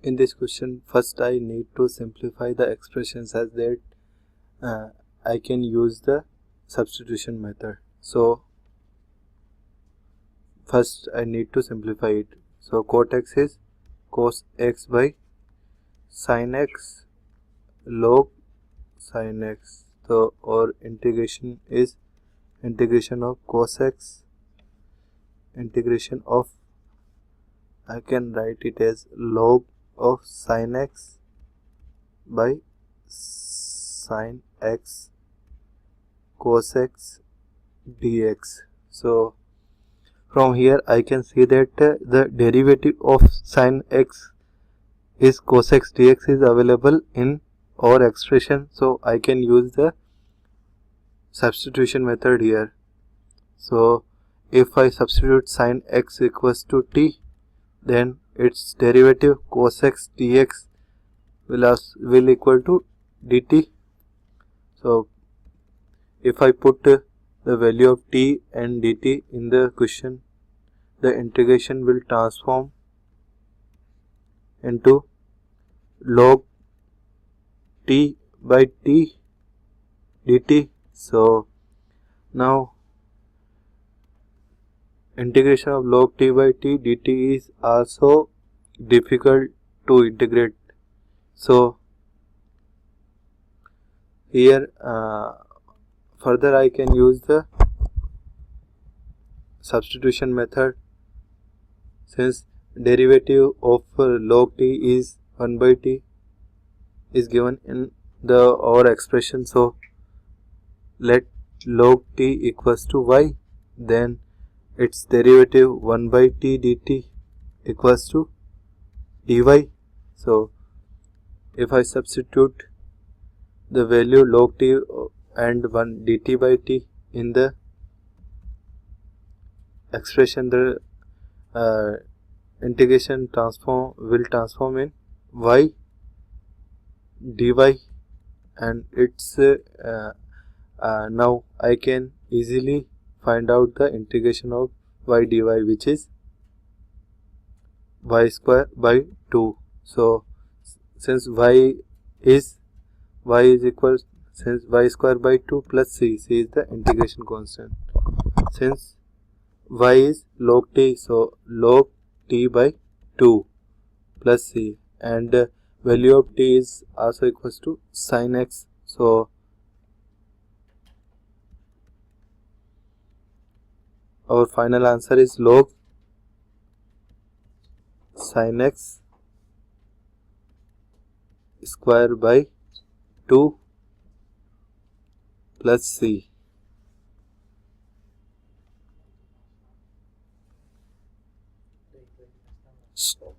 In this question, first I need to simplify the expressions as that I can use the substitution method. So first I need to simplify it. So cotx is cos x by sin x log sin x. So our integration is integration of cosx, integration of, I can write it as log of sin x by sin x cosx dx. So from here I can see that the derivative of sin x is cosx dx is available in our expression. So I can use the substitution method here. So if I substitute sin x equals to t, then its derivative cosx dx will equal to dt. So if I put the value of t and dt in the question, the integration will transform into log t by t dt. So now integration of log t by t dt is also difficult to integrate. So here further I can use the substitution method, since derivative of log t is 1 by t is given in the our expression. So let log t equals to y, then its derivative 1 by t dt equals to dy. So if I substitute the value log t and 1 dt by t in the expression, the integration will transform in y dy, and it's now I can easily find out the integration of y dy, which is y square by 2. So since y square by 2 plus c is the integration constant. Since y is log t, so log t by 2 plus c, and value of t is also equals to sin x. So our final answer is log sin x square by 2 plus c. Stop.